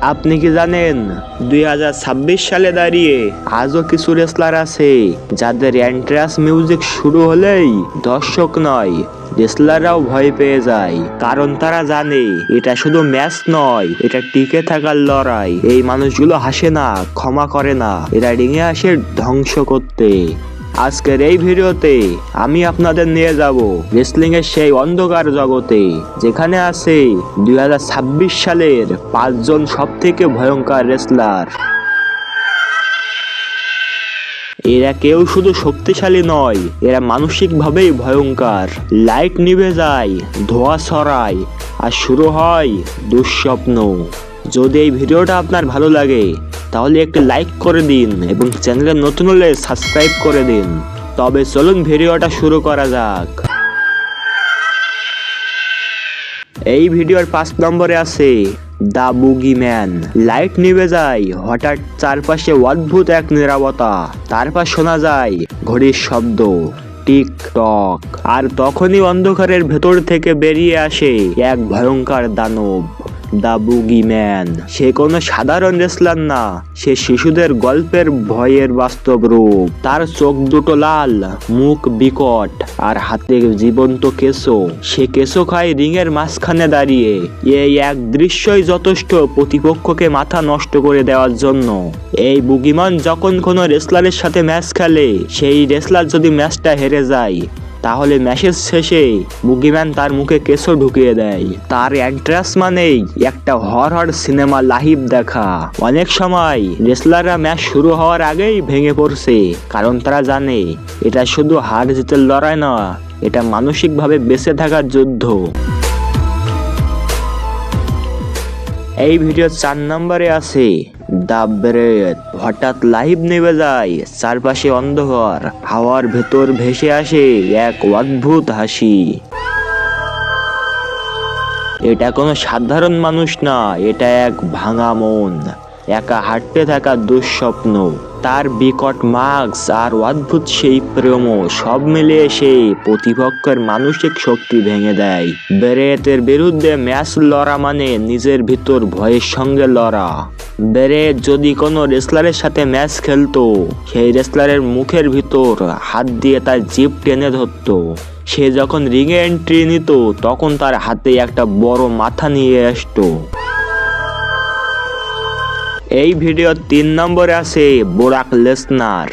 আপনি কি জানেন 2026 সালে দাঁড়িয়ে আজও কিছু রেসলার আছে যাদের এন্ট্রান্স মিউজিক শুরু হলেই দর্শক নয় রেসলাররাও ভয় পেয়ে যায়, কারণ তারা জানে এটা শুধু ম্যাচ নয়, এটা টিকে থাকার লড়াই। এই মানুষগুলো হাসে না, ক্ষমা করে না, এরা রিংয়ে আসে ধ্বংস করতে। আজকের এই ভিডিওতে আমি আপনাদের নিয়ে যাব রেসলিং এর সেই অন্ধকার জগতে, যেখানে আছে 2026 সালের 5 জন সব থেকে ভয়ঙ্কর রেসলার। এরা কেউ শুধু শক্তিশালী নয়, এরা মানসিকভাবেই ভয়ঙ্কর। লাইট নিভে যায়, ধোঁয়া ছড়ায়, আর শুরু হয় দুঃস্বপ্ন। যদি এই ভিডিওটা আপনার ভালো লাগে তাহলে একটু লাইক করে দিন এবং চ্যানেলে নতুন হলে সাবস্ক্রাইব করে দিন। তবে চলুন ভিডিওটা শুরু করা যাক। এই ভিডিওর 5 নম্বরে আছে দ্য বুগিম্যান। লাইট নিভে যায়, হঠাৎ চারপাশে অদ্ভুত এক নীরবতা। তারপর শোনা যায় ঘড়ির শব্দ, টিক টক, আর তখনই অন্ধকারের ভেতর থেকে বেরিয়ে আসে এক ভয়ঙ্কর দানব, দ্য বুগিম্যান। সে কোনো সাধারণ রেসলার না, সে শিশুদের গল্পের ভয়ের বাস্তব রূপ। তার চোখ দুটো লাল, মুখ বিকট, আর হাতে জীবন্ত কেঁচো। সে কেঁচো খায় রিংয়ের মাঝখানে দাঁড়িয়ে। এই এক দৃশ্যই যথেষ্ট প্রতিপক্ষকে মাথা নষ্ট করে দেওয়ার জন্য। এই বুগিম্যান যখন কোনো রেসলারের সাথে ম্যাচ খেলে, সেই রেসলার যদি ম্যাচটা হেরে যায়, তাহলে ম্যাচের শেষে বুগিম্যান তার মুখে কেঁচো ঢুকিয়ে দেয়। তার এন্ট্রান্স মানেই একটা হরর সিনেমা লাইভ দেখা। অনেক সময় রেসলাররা ম্যাচ শুরু হওয়ার আগেই ভেঙে পড়ছে, কারণ তারা জানে এটা শুধু হার জিতের লড়াই না, এটা মানসিকভাবে বেঁচে থাকার যুদ্ধ। এই ভিডিওর 4 নম্বরে আছে দ্য ব্রেথ। হঠাৎ লাইভ নেমে যায়, চারপাশে অন্ধকার, হাওয়ার ভেতর ভেসে আসে এক অদ্ভুত হাসি। এটা কোনো সাধারণ মানুষ না, এটা এক ভাঙা মন, একা হাঁটতে থাকা দুঃস্বপ্ন। তার বিকট মাস্ক আর অদ্ভুত সেই প্রেম সব মিলিয়ে সে প্রতিপক্ষের মানসিক শক্তি ভেঙে দেয়। ব্রেথের বিরুদ্ধে ম্যাচ লড়া মানে নিজের ভিতর ভয়ের সঙ্গে লড়া। ব্রেথ যদি কোনো রেসলারের সাথে ম্যাচ খেলতো, সেই রেসলারের মুখের ভিতর হাত দিয়ে তার জিভ টেনে ধরতো। সে যখন রিংয়ে এন্ট্রি নিত, তখন তার হাতে একটা বড় মাথা নিয়ে আসতো। এই ভিডিওর 3 নম্বরে আছে ব্রক লেসনার।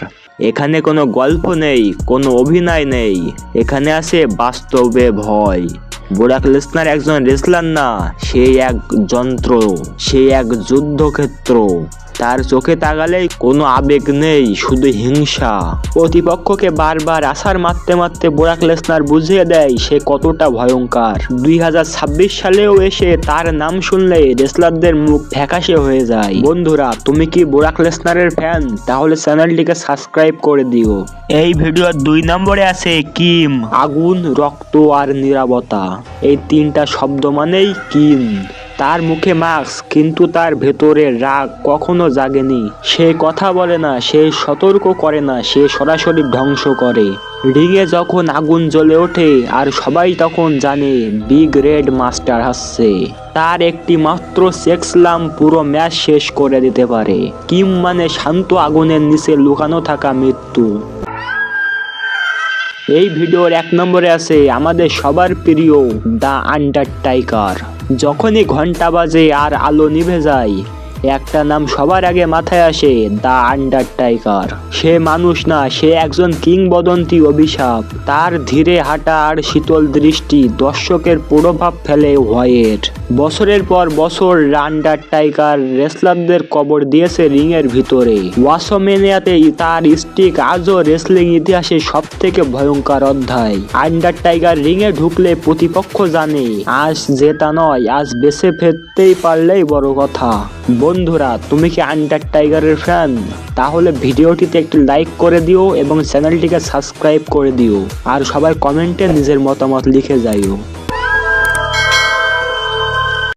এখানে কোনো গল্প নেই, কোনো অভিনয় নেই, এখানে আছে বাস্তবে ভয়। ব্রক লেসনার একজন রেসলার না, সে এক যন্ত্র, সে এক যুদ্ধক্ষেত্র। তার চোখে তাকালেই কোনো আবেগ নেই, শুধু হিংসা। প্রতিপক্ষকে বারবার আছাড় মারতে মারতে ব্রক লেসনার বুঝিয়ে দেয় সে কতটা ভয়ঙ্কর। 2026 সালেও এসে তার নাম শুনলে রেসলারদের মুখ ফ্যাকাশে হয়ে যায়। বন্ধুরা, তুমি কি ব্রক লেসনারের ফ্যান? তাহলে চ্যানেলটিকে সাবস্ক্রাইব করে দিও। এই ভিডিওর 2 নম্বরে আছে কিম। আগুন, রক্ত আর নীরবতা, এই 3টা শব্দ মানেই কিম। তার মুখে মাস্ক, কিন্তু তার ভেতরে রাগ কখনো জাগেনি। সে কথা বলে না, সে সতর্ক করে না, সে সরাসরি ধ্বংস করে। রিংয়ে যখন আগুন জ্বলে ওঠে আর সবাই তখন জানে বিগ রেড মাস্টার আসছে, তার একটি মাত্র সেক্সলাম পুরো ম্যাচ শেষ করে দিতে পারে। কিম মানে শান্ত আগুনের নিচে লুকানো থাকা মৃত্যু। এই ভিডিওর 1 নম্বরে আছে আমাদের সবার প্রিয় দ্য আন্ডারটেকার। যখনই ঘন্টা বাজে আর আলো নিভে যায়, একটা নাম সবার আগে মাথায় আসে, দ্য আন্ডারটেকার। সে মানুষ না, সে একজন কিংবদন্তি অভিশাপ। তার ধীরে হাঁটা আর শীতল দৃষ্টি দর্শকের প্রভাব ফেলে ভয়ের। বছরের পর বছর আন্ডারটেকার রেসলারদের কবর দিয়েছে রিংয়ের ভিতরে। ওয়াসমেনিয়াতে তার স্টিক আজও রেসলিং ইতিহাসে সব থেকে ভয়ঙ্কর অধ্যায়। আন্ডারটেকার রিংয়ে ঢুকলে প্রতিপক্ষ জানে আজ জেতা নয়, আজ বেঁচে ফিরতেই পারলেই বড় কথা। বন্ধুরা, তুমি কি আন্ডারটেকারের ফ্যান? তাহলে ভিডিওটিতে একটি লাইক করে দিও এবং চ্যানেলটিকে সাবস্ক্রাইব করে দিও, আর সবাই কমেন্টে নিজের মতামত লিখে যাইও।